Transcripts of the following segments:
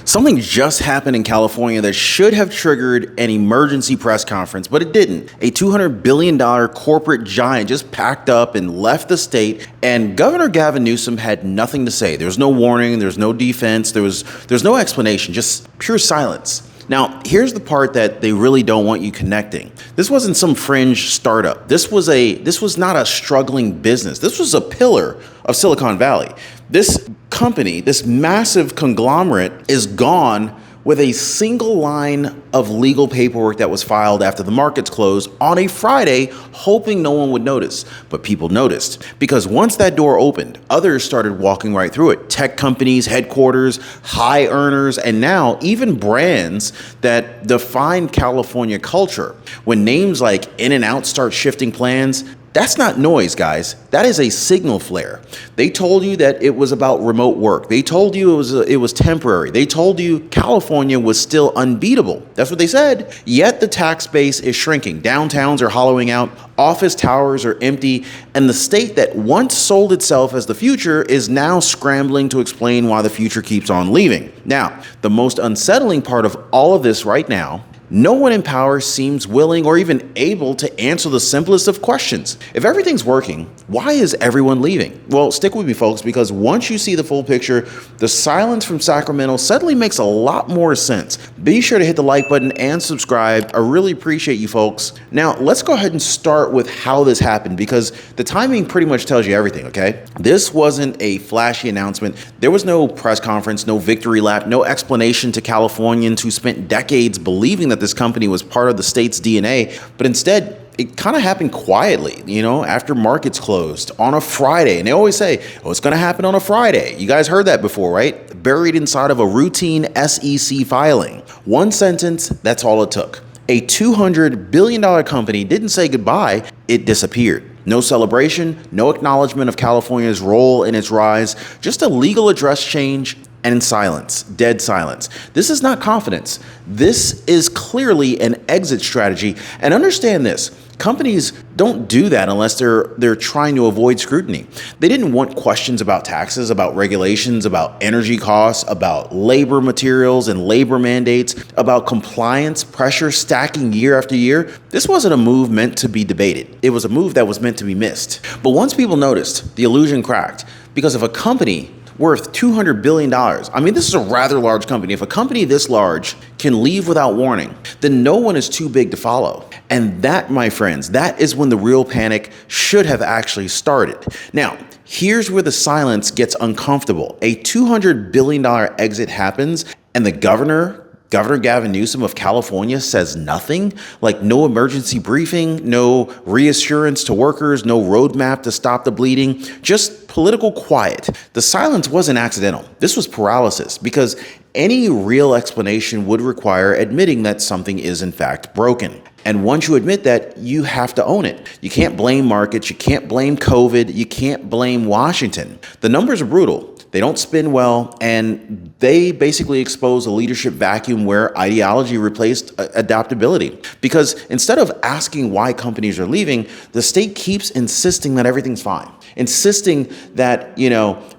Something just happened in California that should have triggered an emergency press conference, but it didn't. A $200 billion corporate giant just packed up and left the state, and Governor Gavin Newsom had nothing to say. There was no warning, there was no defense, there's no explanation, just pure silence. Now, here's the part that they really don't want you connecting. This wasn't some fringe startup. This was not a struggling business. This was a pillar of Silicon Valley. This company, this massive conglomerate, is gone with a single line of legal paperwork that was filed after the markets closed on a Friday, hoping no one would notice. But people noticed, because once that door opened, others started walking right through it. Tech companies, headquarters, high earners, and now even brands that define California culture. When names like In-N-Out start shifting plans, that's not noise, guys. That is a signal flare. They told you that it was about remote work. They told you it was temporary. They told you California was still unbeatable. That's what they said. Yet the tax base is shrinking. Downtowns are hollowing out. Office towers are empty. And the state that once sold itself as the future is now scrambling to explain why the future keeps on leaving. Now, the most unsettling part of all of this right now, no one in power seems willing or even able to answer the simplest of questions. If everything's working, why is everyone leaving? Well, stick with me, folks, because once you see the full picture, the silence from Sacramento suddenly makes a lot more sense. Be sure to hit the like button and subscribe. I really appreciate you, folks. Now, let's go ahead and start with how this happened, because the timing pretty much tells you everything, okay? This wasn't a flashy announcement. There was no press conference, no victory lap, no explanation to Californians who spent decades believing that this company was part of the state's DNA, but instead, it kind of happened quietly, after markets closed on a Friday. And they always say, oh, it's going to happen on a Friday. You guys heard that before, right? Buried inside of a routine SEC filing. One sentence, that's all it took. A $200 billion company didn't say goodbye, it disappeared. No celebration, no acknowledgement of California's role in its rise, just a legal address change and silence, dead silence. This is not confidence. This is clearly an exit strategy. And understand this, companies don't do that unless they're trying to avoid scrutiny. They didn't want questions about taxes, about regulations, about energy costs, about labor materials and labor mandates, about compliance pressure stacking year after year. This wasn't a move meant to be debated. It was a move that was meant to be missed. But once people noticed, the illusion cracked, because if a company worth $200 billion. I mean, this is a rather large company. If a company this large can leave without warning, then no one is too big to follow. And that, my friends, that is when the real panic should have actually started. Now, here's where the silence gets uncomfortable. A $200 billion exit happens, and the Governor Gavin Newsom of California says nothing, like no emergency briefing, no reassurance to workers, no roadmap to stop the bleeding, just political quiet. The silence wasn't accidental. This was paralysis, because any real explanation would require admitting that something is in fact broken. And once you admit that, you have to own it. You can't blame markets, you can't blame COVID, you can't blame Washington. The numbers are brutal. They don't spin well, and they basically expose a leadership vacuum where ideology replaced adaptability. Because instead of asking why companies are leaving, the state keeps insisting that everything's fine. Insisting that,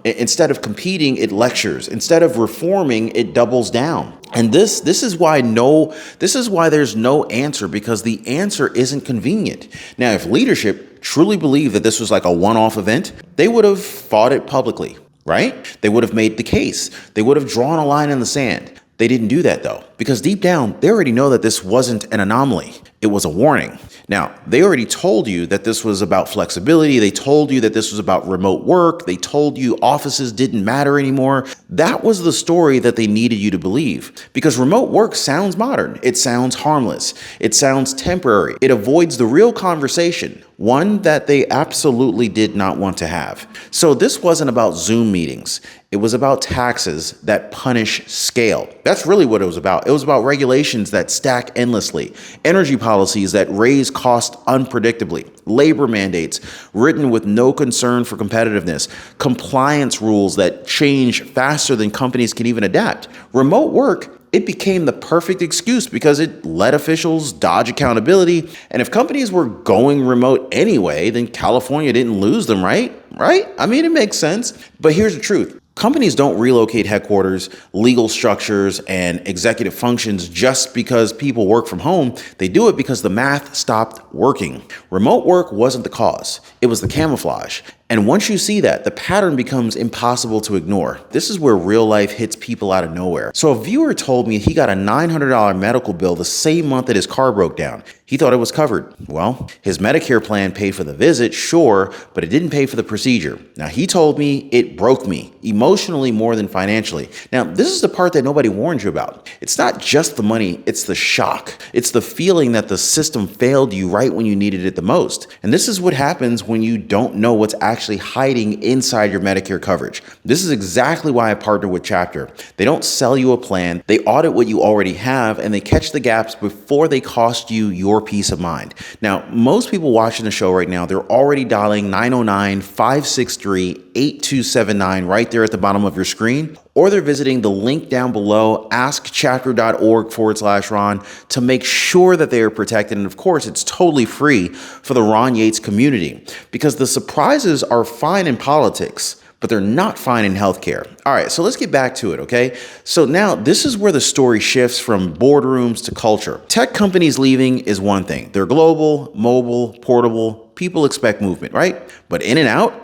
instead of competing, it lectures. Instead of reforming, it doubles down. And this is why there's no answer, because the answer isn't convenient. Now, if leadership truly believed that this was like a one-off event, they would have fought it publicly. Right? They would have made the case. They would have drawn a line in the sand. They didn't do that, though, because deep down, they already know that this wasn't an anomaly. It was a warning. Now, they already told you that this was about flexibility. They told you that this was about remote work. They told you offices didn't matter anymore. That was the story that they needed you to believe, because remote work sounds modern. It sounds harmless. It sounds temporary. It avoids the real conversation, one that they absolutely did not want to have. So this wasn't about Zoom meetings. It was about taxes that punish scale. That's really what it was about. It was about regulations that stack endlessly, energy policies that raise costs unpredictably, labor mandates written with no concern for competitiveness, compliance rules that change faster than companies can even adapt. Remote work, it became the perfect excuse because it let officials dodge accountability. And if companies were going remote anyway, then California didn't lose them, right? I mean, it makes sense. But here's the truth. Companies don't relocate headquarters, legal structures, and executive functions just because people work from home. They do it because the math stopped working. Remote work wasn't the cause, it was the camouflage. And once you see that, the pattern becomes impossible to ignore. This is where real life hits people out of nowhere. So a viewer told me he got a $900 medical bill the same month that his car broke down. He thought it was covered. Well, his Medicare plan paid for the visit, sure, but it didn't pay for the procedure. Now, he told me it broke me, emotionally more than financially. Now, this is the part that nobody warned you about. It's not just the money, it's the shock. It's the feeling that the system failed you right when you needed it the most. And this is what happens when you don't know what's actually hiding inside your Medicare coverage. This is exactly why I partner with Chapter. They don't sell you a plan, they audit what you already have, and they catch the gaps before they cost you your peace of mind. Now, most people watching the show right now, they're already dialing 909-563-8279 right there at the bottom of your screen, or they're visiting the link down below, askchapter.org/Ron, to make sure that they are protected. And of course, it's totally free for the Ron Yates community, because the surprises are fine in politics, but they're not fine in healthcare. All right, so let's get back to it, okay? So now this is where the story shifts from boardrooms to culture. Tech companies leaving is one thing. They're global, mobile, portable. People expect movement, right? But In-N-Out,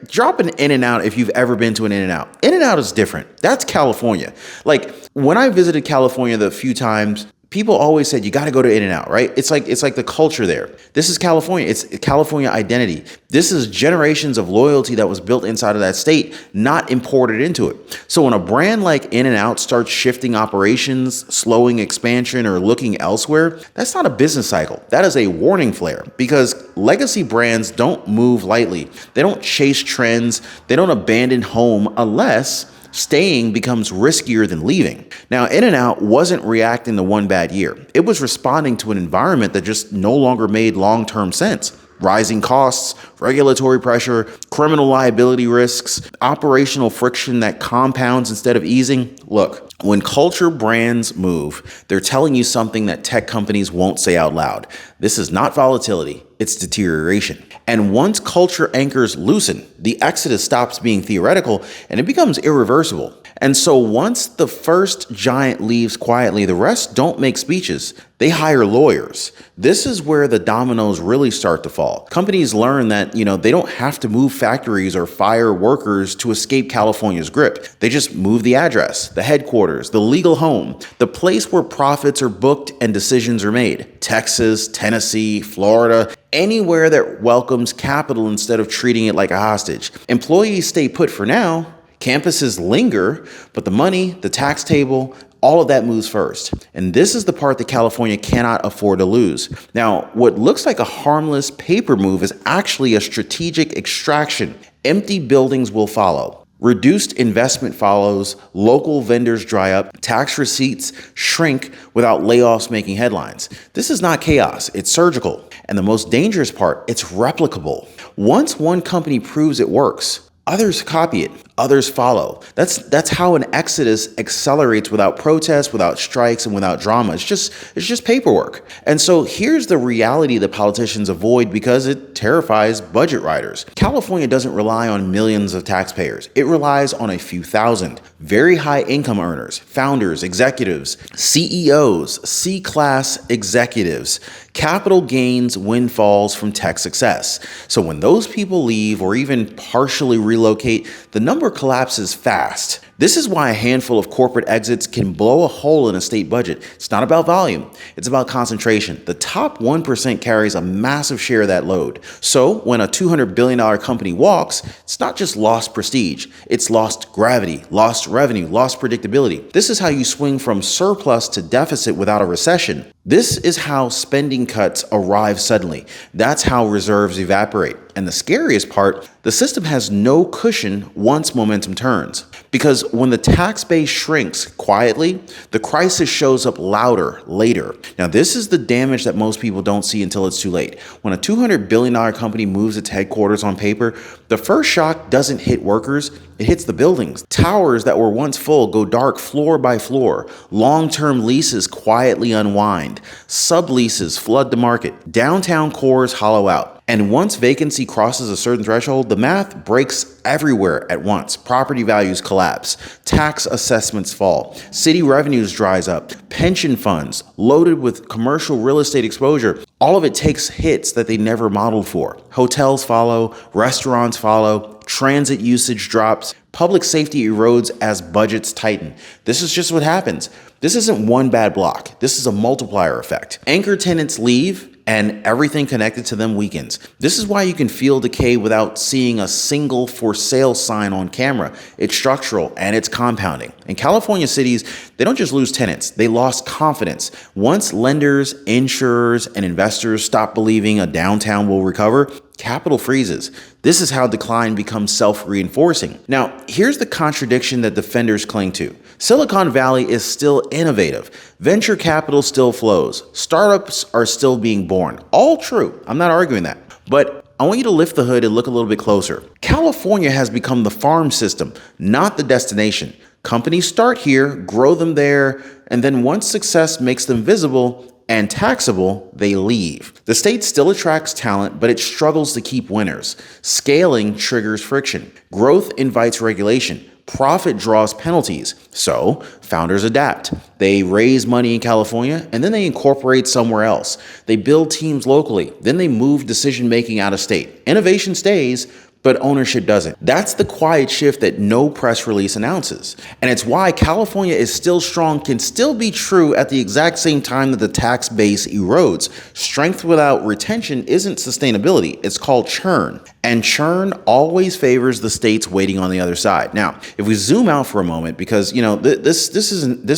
drop an In-N-Out if you've ever been to an In-N-Out. In-N-Out is different. That's California. Like when I visited California the few times, people always said, you got to go to In-N-Out, right? It's like the culture there. This is California. It's California identity. This is generations of loyalty that was built inside of that state, not imported into it. So when a brand like In-N-Out starts shifting operations, slowing expansion, or looking elsewhere, that's not a business cycle. That is a warning flare, because legacy brands don't move lightly. They don't chase trends. They don't abandon home unless staying becomes riskier than leaving. Now, In-N-Out wasn't reacting to one bad year. It was responding to an environment that just no longer made long-term sense. Rising costs, regulatory pressure, criminal liability risks, operational friction that compounds instead of easing. Look, when culture brands move, they're telling you something that tech companies won't say out loud. This is not volatility, it's deterioration. And once culture anchors loosen, the exodus stops being theoretical and it becomes irreversible. And so once the first giant leaves quietly, the rest don't make speeches. They hire lawyers. This is where the dominoes really start to fall. Companies learn that, they don't have to move factories or fire workers to escape California's grip. They just move the address, the headquarters, the legal home, the place where profits are booked and decisions are made. Texas, Tennessee, Florida, anywhere that welcomes capital instead of treating it like a hostage. Employees stay put for now. Campuses linger, but the money, the tax table, all of that moves first. And this is the part that California cannot afford to lose. Now, what looks like a harmless paper move is actually a strategic extraction. Empty buildings will follow. Reduced investment follows, local vendors dry up, tax receipts shrink without layoffs making headlines. This is not chaos, it's surgical. And the most dangerous part, it's replicable. Once one company proves it works, others copy it, others follow. That's how an exodus accelerates without protests, without strikes, and without drama. It's just paperwork. And so here's the reality that politicians avoid because it terrifies budget writers. California doesn't rely on millions of taxpayers. It relies on a few thousand very high income earners, founders, executives, CEOs, C-class executives, capital gains windfalls from tech success. So when those people leave or even partially relocate, the number collapses fast. This is why a handful of corporate exits can blow a hole in a state budget. It's not about volume, it's about concentration. The top 1% carries a massive share of that load. So when a $200 billion company walks, it's not just lost prestige, it's lost gravity, lost revenue, lost predictability. This is how you swing from surplus to deficit without a recession. This is how spending cuts arrive suddenly. That's how reserves evaporate. And the scariest part, the system has no cushion once momentum turns. Because when the tax base shrinks quietly, the crisis shows up louder later. Now, this is the damage that most people don't see until it's too late. When a $200 billion company moves its headquarters on paper, the first shock doesn't hit workers, it hits the buildings. Towers that were once full go dark floor by floor. Long-term leases quietly unwind. Subleases flood the market. Downtown cores hollow out. And once vacancy crosses a certain threshold, the math breaks everywhere at once. Property values collapse, tax assessments fall, city revenues dries up, pension funds loaded with commercial real estate exposure, all of it takes hits that they never modeled for. Hotels follow, restaurants follow, transit usage drops, public safety erodes as budgets tighten. This is just what happens. This isn't one bad block. This is a multiplier effect. Anchor tenants leave, and everything connected to them weakens. This is why you can feel decay without seeing a single for sale sign on camera. It's structural and it's compounding. In California cities, they don't just lose tenants, they lost confidence. Once lenders, insurers, and investors stop believing a downtown will recover, capital freezes. This is how decline becomes self-reinforcing. Now, here's the contradiction that defenders cling to. Silicon Valley is still innovative. Venture capital still flows. Startups are still being born. All true. I'm not arguing that. But I want you to lift the hood and look a little bit closer. California has become the farm system, not the destination. Companies start here, grow them there, and then once success makes them visible and taxable, they leave. The state still attracts talent, but it struggles to keep winners. Scaling triggers friction. Growth invites regulation. Profit draws penalties. So founders adapt. They raise money in California and then they incorporate somewhere else. They build teams locally. Then they move decision making out of state. Innovation stays, but ownership doesn't. That's the quiet shift that no press release announces. And it's why California is still strong can still be true at the exact same time that the tax base erodes. Strength without retention isn't sustainability, it's called churn. And churn always favors the states waiting on the other side. Now, if we zoom out for a moment, because this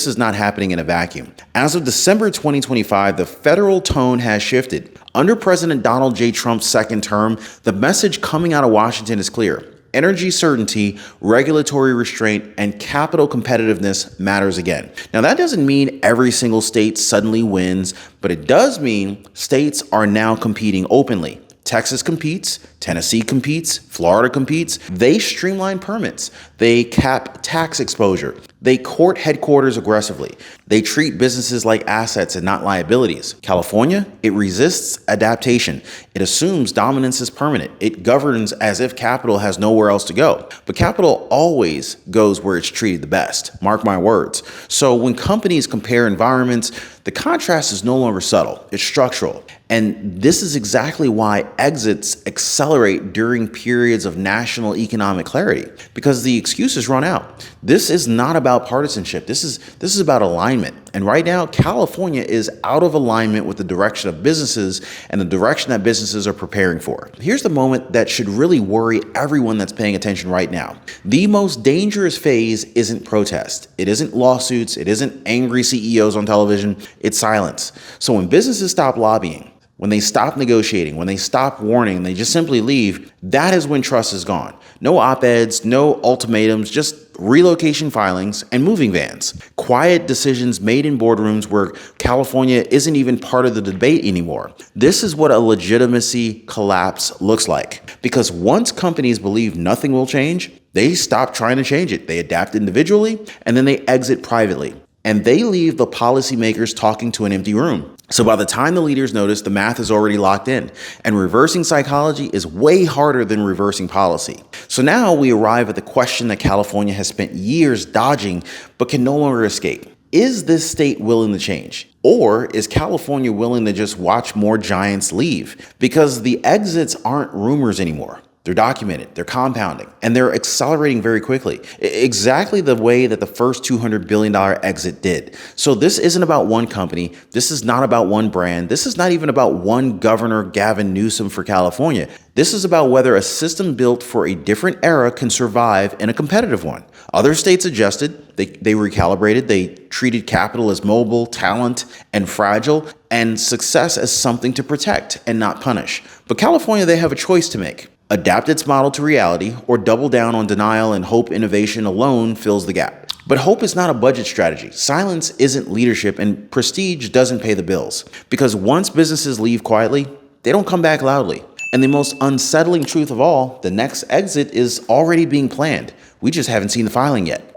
is not happening in a vacuum. As of December 2025, the federal tone has shifted. Under President Donald J. Trump's second term, the message coming out of Washington is clear. Energy certainty, regulatory restraint, and capital competitiveness matters again. Now, that doesn't mean every single state suddenly wins, but it does mean states are now competing openly. Texas competes, Tennessee competes, Florida competes. They streamline permits. They cap tax exposure. They court headquarters aggressively. They treat businesses like assets and not liabilities. California, it resists adaptation. It assumes dominance is permanent. It governs as if capital has nowhere else to go. But capital always goes where it's treated the best. Mark my words. So when companies compare environments, the contrast is no longer subtle. It's structural. And this is exactly why exits accelerate during periods of national economic clarity, because the excuses run out. This is not about partisanship. This is about alignment. And right now, California is out of alignment with the direction of businesses and the direction that businesses are preparing for. Here's the moment that should really worry everyone that's paying attention right now. The most dangerous phase isn't protest. It isn't lawsuits. It isn't angry CEOs on television. It's silence. So when businesses stop lobbying, when they stop negotiating, when they stop warning, they just simply leave, that is when trust is gone. No op-eds, no ultimatums, just relocation filings and moving vans. Quiet decisions made in boardrooms where California isn't even part of the debate anymore. This is what a legitimacy collapse looks like. Because once companies believe nothing will change, they stop trying to change it. They adapt individually and then they exit privately. And they leave the policymakers talking to an empty room. So by the time the leaders notice, the math is already locked in, and reversing psychology is way harder than reversing policy. So now we arrive at the question that California has spent years dodging, but can no longer escape. Is this state willing to change? Or is California willing to just watch more giants leave? Because the exits aren't rumors anymore. They're documented, they're compounding, and they're accelerating very quickly, exactly the way that the first $200 billion exit did. So this isn't about one company. This is not about one brand. This is not even about one governor, Gavin Newsom, for California. This is about whether a system built for a different era can survive in a competitive one. Other states adjusted, they recalibrated, they treated capital as mobile, talent, and fragile, and success as something to protect and not punish. But California, they have a choice to make. Adapt its model to reality, or double down on denial and hope innovation alone fills the gap. But hope is not a budget strategy. Silence isn't leadership, and prestige doesn't pay the bills. Because once businesses leave quietly, they don't come back loudly. And the most unsettling truth of all, the next exit is already being planned. We just haven't seen the filing yet.